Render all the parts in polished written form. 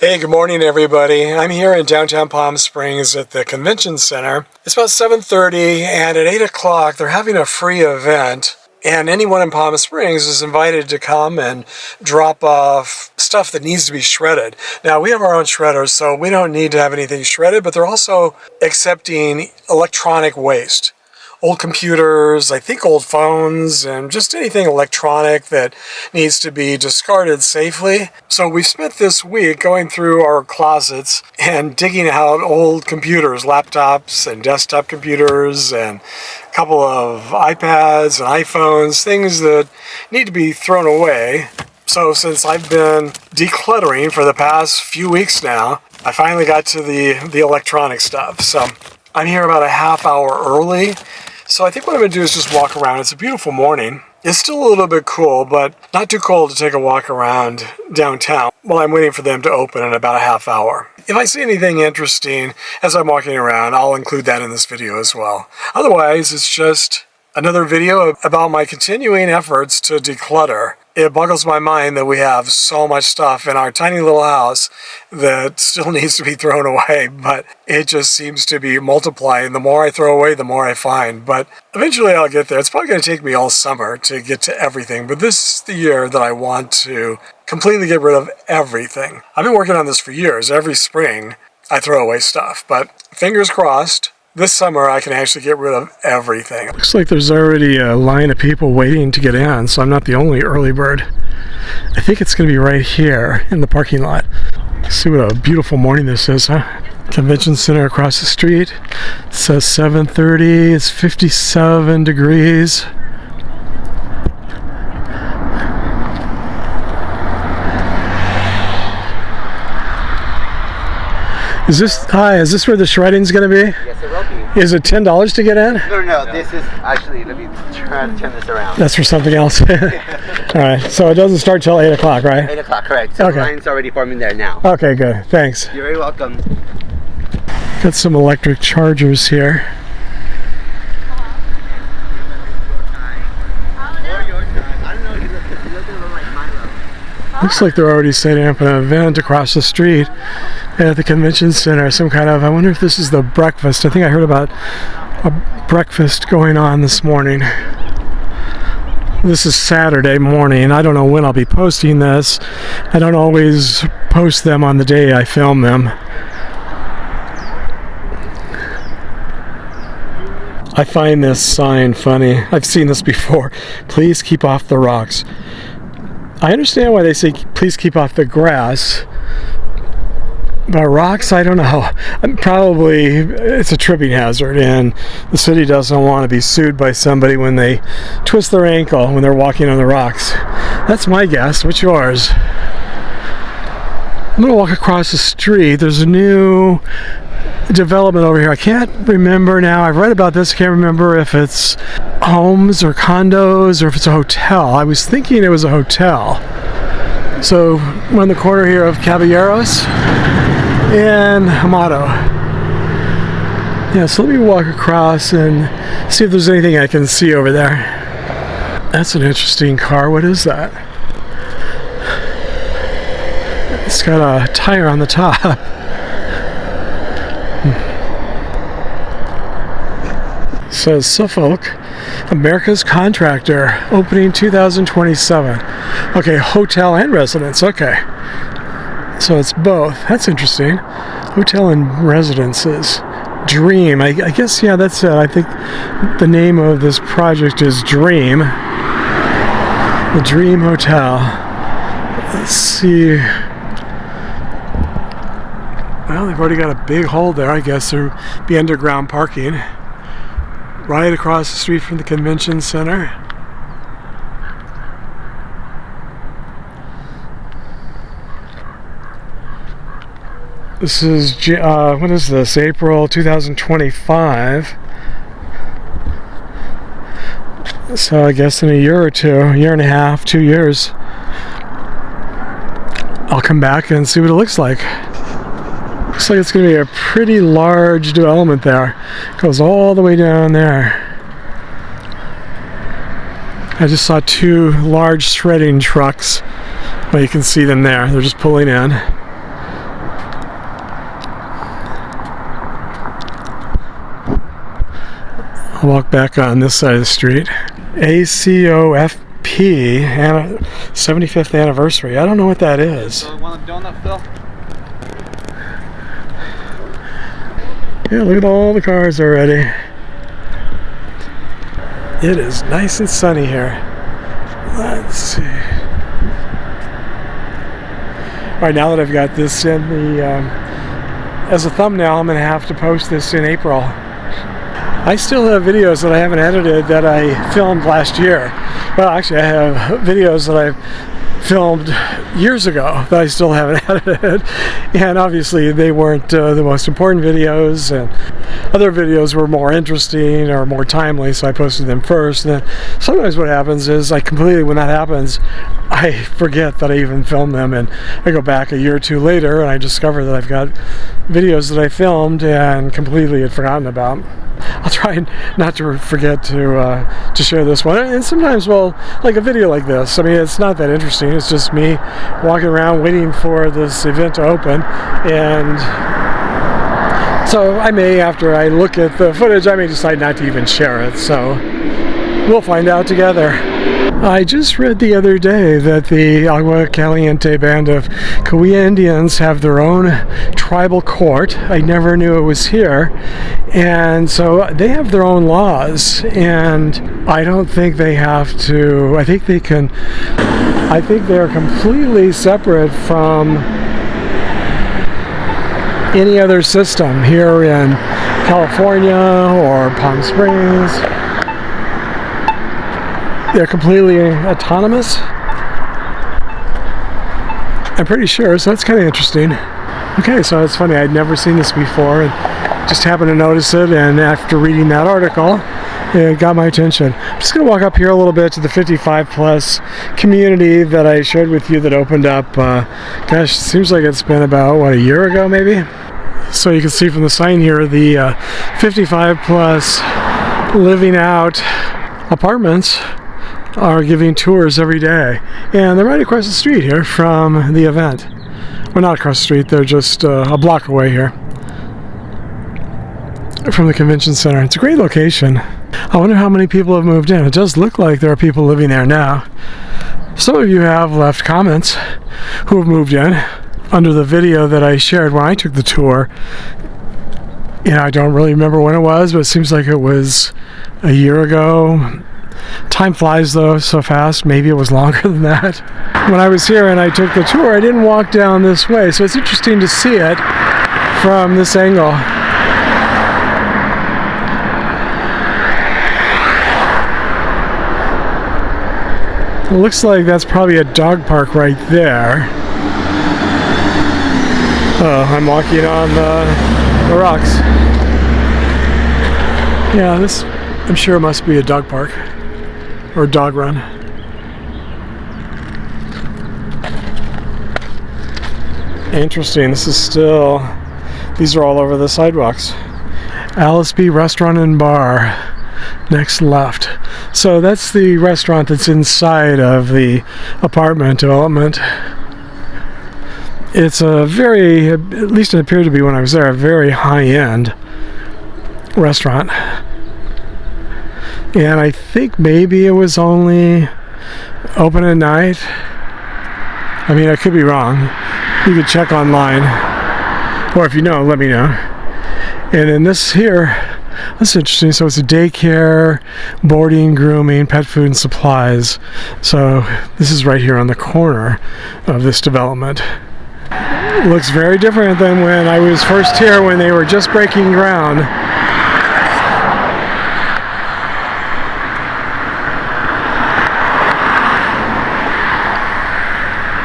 Hey, good morning everybody. I'm here in downtown Palm Springs at the convention center. It's about 7:30 and at 8 o'clock they're having a free event and anyone in Palm Springs is invited to come and drop off stuff that needs to be shredded. Now we have our own shredders so we don't need to have anything shredded, but they're also accepting electronic waste. Old computers, I think old phones, and just anything electronic that needs to be discarded safely. So we spent this week going through our closets and digging out old computers, laptops and desktop computers, and a couple of iPads and iPhones, things that need to be thrown away. So since I've been decluttering for the past few weeks now, I finally got to the electronic stuff. So I'm here about a half hour early. So I think what I'm going to do is just walk around. It's a beautiful morning. It's still a little bit cool, but not too cold to take a walk around downtown while I'm waiting for them to open in about a half hour. If I see anything interesting as I'm walking around, I'll include that in this video as well. Otherwise, it's just another video about my continuing efforts to declutter. It boggles my mind that we have so much stuff in our tiny little house that still needs to be thrown away, but it just seems to be multiplying. The more I throw away, the more I find. But eventually I'll get there. It's probably going to take me all summer to get to everything, but this is the year that I want to completely get rid of everything. I've been working on this for years. Every spring I throw away stuff, but fingers crossed. This summer, I can actually get rid of everything. Looks like there's already a line of people waiting to get in, so I'm not the only early bird. I think it's going to be right here in the parking lot. See what a beautiful morning this is, huh? Convention center across the street. It says 7:30. It's 57 degrees. Is this where the shredding's going to be? Yes, it will be. Is it $10 to get in? No, this is actually, let me try to turn this around. That's for something else. All right, so it doesn't start till 8 o'clock, right? 8 o'clock, correct. So okay. The line's already forming there now. Okay, good. Thanks. You're very welcome. Got some electric chargers here. Looks like they're already setting up an event across the street at the convention center. Some kind of, I wonder if this is the breakfast. I think I heard about a breakfast going on this morning. This is Saturday morning. I don't know when I'll be posting this. I don't always post them on the day I film them. I find this sign funny. I've seen this before. Please keep off the rocks. I understand why they say please keep off the grass, but rocks, I don't know. Probably it's a tripping hazard and the city doesn't want to be sued by somebody when they twist their ankle when they're walking on the rocks. That's my guess. What's yours? I'm going to walk across the street. There's a new development over here. I can't remember now. I've read about this. I can't remember if it's homes or condos or if it's a hotel. I was thinking it was a hotel. So we're on the corner here of Caballeros and Amato. Yeah, so let me walk across and see if there's anything I can see over there. That's an interesting car. What is that? It's got a tire on the top. It says Suffolk, America's Contractor, opening 2027. Okay, hotel and residence. Okay, so it's both. That's interesting. Hotel and residences. Dream. I guess, yeah, that's it. I think the name of this project is Dream. The Dream Hotel. Let's see. Well, they've already got a big hole there. I guess there'll be underground parking right across the street from the convention center. This is, what is this? April 2025. So I guess in a year or two, year and a half, 2 years, I'll come back and see what it looks like. Looks like it's going to be a pretty large development there. It goes all the way down there. I just saw 2 large shredding trucks. Well, you can see them there. They're just pulling in. I'll walk back on this side of the street. ACOFP, 75th anniversary. I don't know what that is. So want a donut, Phil? Yeah, look at all the cars already. It is nice and sunny here. Let's see. Alright, now that I've got this in the as a thumbnail, I'm going to have to post this in April. I still have videos that I haven't edited that I filmed last year. Well, actually, I have videos that I filmed years ago that I still haven't edited, and obviously they weren't the most important videos, and other videos were more interesting or more timely, so I posted them first. And then sometimes what happens is when that happens, I forget that I even filmed them, and I go back a year or two later and I discover that I've got videos that I filmed and completely had forgotten about. I'll try not to forget to share this one. And sometimes, well, like a video like this, I mean, it's not that interesting. It's just me walking around waiting for this event to open. And so I may, after I look at the footage, I may decide not to even share it. So we'll find out together. I just read the other day that the Agua Caliente band of Cahuilla Indians have their own tribal court. I never knew it was here. And so they have their own laws, and I don't think they have to, I think they're completely separate from any other system here in California or Palm Springs. They're completely autonomous, I'm pretty sure, so that's kind of interesting. Okay, so it's funny, I'd never seen this before, and just happened to notice it, and after reading that article, it got my attention. I'm just going to walk up here a little bit to the 55 plus community that I shared with you that opened up, gosh, it seems like it's been about, what, a year ago maybe? So you can see from the sign here, the 55 plus living out apartments are giving tours every day, and they're right across the street here from the event. Well, not across the street, they're just a block away here from the convention center. It's a great location. I wonder how many people have moved in. It does look like there are people living there now. Some of you have left comments who have moved in under the video that I shared when I took the tour. You know, I don't really remember when it was, but it seems like it was a year ago. Time flies though so fast. Maybe it was longer than that. When I was here and I took the tour, I didn't walk down this way, so it's interesting to see it from this angle. It looks like that's probably a dog park right there. Oh, I'm walking on the rocks. Yeah, this, I'm sure, must be a dog park. Or dog run. Interesting, this is still, these are all over the sidewalks. Alice B Restaurant and Bar, next left. So that's the restaurant that's inside of the apartment development. It's a very, at least it appeared to be when I was there, a very high-end restaurant. And I think maybe it was only open at night. I mean, I could be wrong. You could check online. Or if you know, let me know. And then this here, that's interesting. So it's a daycare, boarding, grooming, pet food, and supplies. So this is right here on the corner of this development. It looks very different than when I was first here when they were just breaking ground.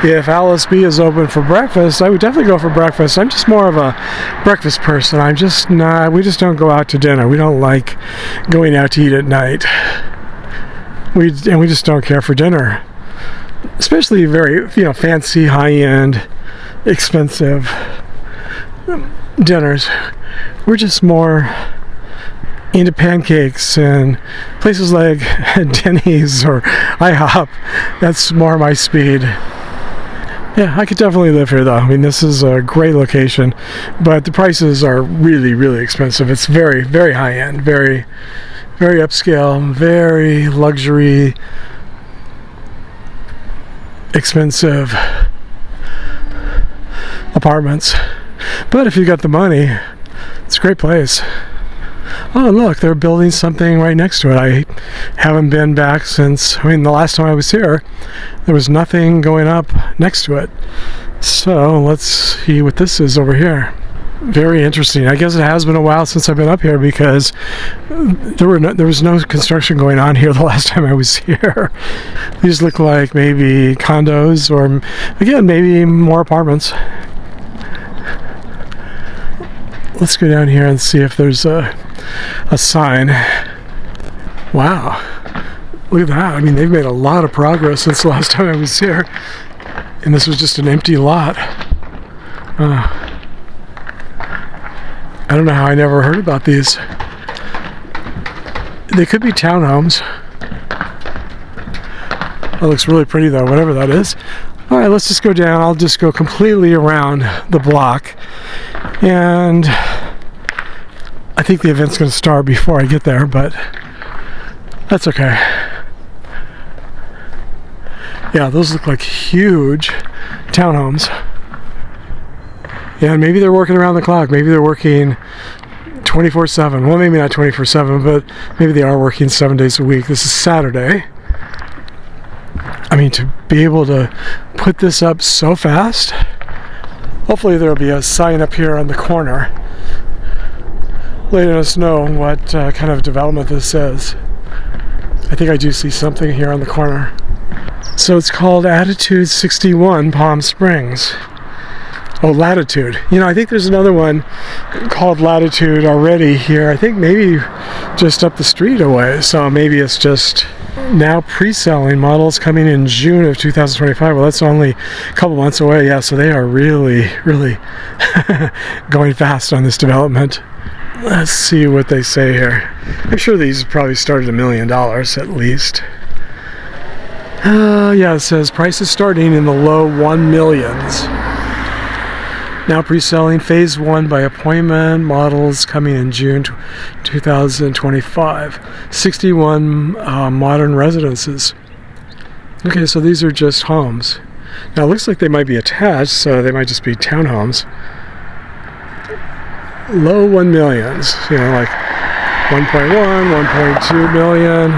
If Alice B is open for breakfast, I would definitely go for breakfast. I'm just more of a breakfast person. I'm just not, we just don't go out to dinner. We don't like going out to eat at night. We just don't care for dinner. Especially very, fancy, high-end, expensive dinners. We're just more into pancakes and places like Denny's or IHOP. That's more my speed. Yeah, I could definitely live here though. I mean, this is a great location, but the prices are really, really expensive. It's very, very high end, very, very upscale, very luxury, expensive apartments. But if you got the money, it's a great place. Oh, look, they're building something right next to it. I haven't been back since, the last time I was here, there was nothing going up next to it. So let's see what this is over here. Very interesting. I guess it has been a while since I've been up here because there was no construction going on here the last time I was here. These look like maybe condos or, again, maybe more apartments. Let's go down here and see if there's a sign. Wow. Look at that. I mean, they've made a lot of progress since the last time I was here. And this was just an empty lot. I don't know how I never heard about these. They could be townhomes. That looks really pretty though, whatever that is. All right, let's just go down. I'll just go completely around the block. And I think the event's going to start before I get there, but that's okay. Yeah, those look like huge townhomes. Yeah, and maybe they're working around the clock. Maybe they're working 24/7. Well, maybe not 24/7, but maybe they are working 7 days a week. This is Saturday. I mean, to be able to put this up so fast, hopefully there'll be a sign up here on the corner letting us know what kind of development this is. I think I do see something here on the corner. So it's called Attitude 61 Palm Springs. Oh, Latitude. I think there's another one called Latitude already here. I think maybe just up the street away. So maybe it's just now pre-selling models coming in June of 2025. Well, that's only a couple months away. Yeah, so they are really, really going fast on this development. Let's see what they say here. I'm sure these probably started $1 million at least. Yeah, it says prices starting in the low 1 millions. Now pre-selling phase 1 by appointment, models coming in June 2025. 61 modern residences. Okay, so these are just homes. Now it looks like they might be attached, so they might just be townhomes. Low 1 millions, like 1.1, 1.2 million.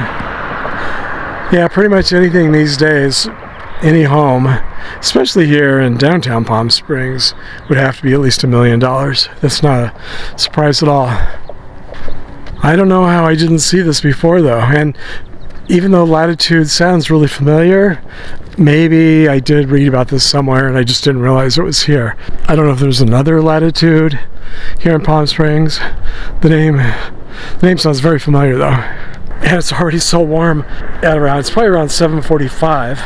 Yeah, pretty much anything these days, any home, especially here in downtown Palm Springs, would have to be at least $1 million. That's not a surprise at all. I don't know how I didn't see this before though, and even though Latitude sounds really familiar, maybe I did read about this somewhere and I just didn't realize it was here. I don't know if there's another Latitude here in Palm Springs. The name sounds very familiar though. And it's already so warm at it's probably around 7:45.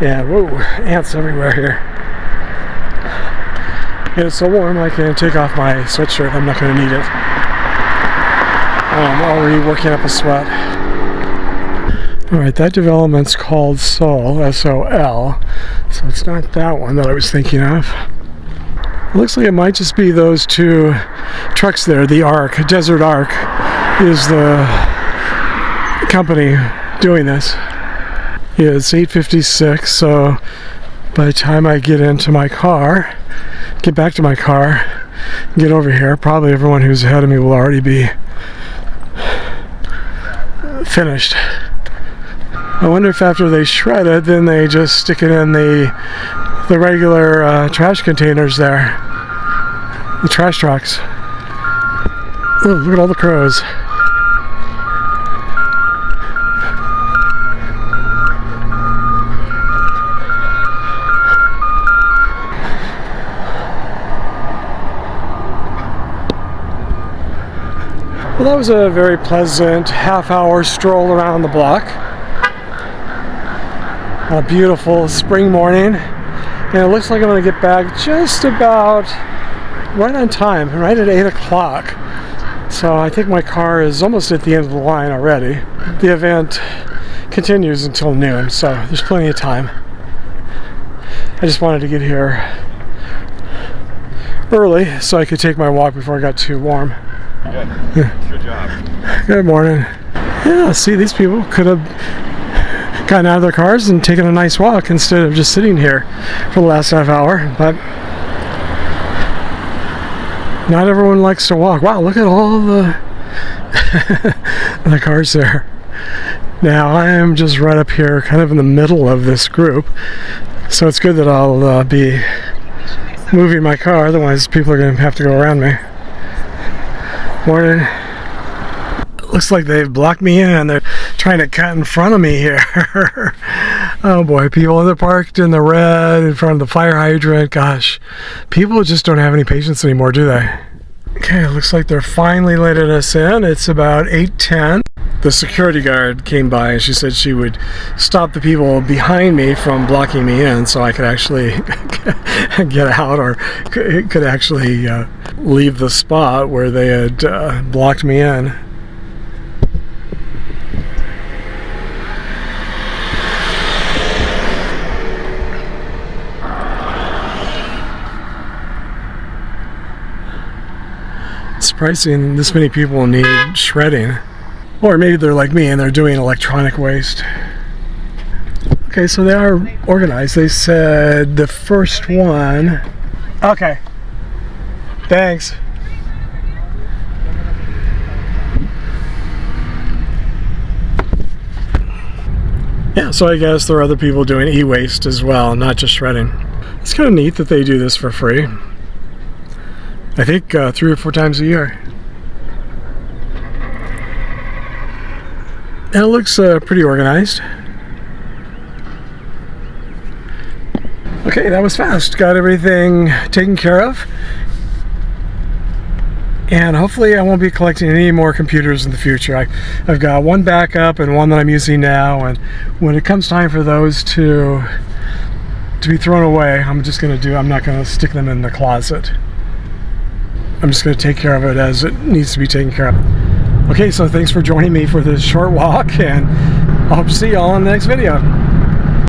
Yeah, whoa, ants everywhere here. And it's so warm I can take off my sweatshirt. I'm not going to need it. I'm already working up a sweat. Alright, that development's called Sol, S-O-L. So it's not that one that I was thinking of. It looks like it might just be those two trucks there. The Ark, Desert Ark, is the company doing this. Yeah, it's 8:56, so by the time I get back to my car, get over here, probably everyone who's ahead of me will already be finished. I wonder if after they shred it, then they just stick it in the regular trash containers there. The trash trucks. Oh, look at all the crows. Well, that was a very pleasant half-hour stroll around the block. A beautiful spring morning, and it looks like I'm going to get back just about right on time, right at 8 o'clock. So I think my car is almost at the end of the line already. The event continues until noon, so there's plenty of time. I just wanted to get here early so I could take my walk before it got too warm. Good. Good job. Good morning. Yeah, see, these people could have gotten out of their cars and taken a nice walk instead of just sitting here for the last half hour, but not everyone likes to walk. Wow, look at all the the cars there. Now I am just right up here, kind of in the middle of this group, so it's good that I'll be moving my car, otherwise people are going to have to go around me. Morning. Looks like they've blocked me in. They're trying to cut in front of me here. Oh boy, people are parked in the red in front of the fire hydrant. Gosh, people just don't have any patience anymore, do they? Okay, looks like they're finally letting us in. It's about 8:10. The security guard came by and she said she would stop the people behind me from blocking me in so I could actually get out, or could actually leave the spot where they had blocked me in. It's surprising this many people need shredding. Or maybe they're like me and they're doing electronic waste. Okay, so they are organized. They said the first one. Okay. Thanks. Yeah, so I guess there are other people doing e-waste as well, not just shredding. It's kind of neat that they do this for free. I think 3 or 4 times a year. And it looks pretty organized. Okay, that was fast. Got everything taken care of. And hopefully I won't be collecting any more computers in the future. I've got one backup and one that I'm using now, and when it comes time for those to be thrown away, I'm not going to stick them in the closet. I'm just going to take care of it as it needs to be taken care of. Okay, so thanks for joining me for this short walk, and I hope to see you all in the next video.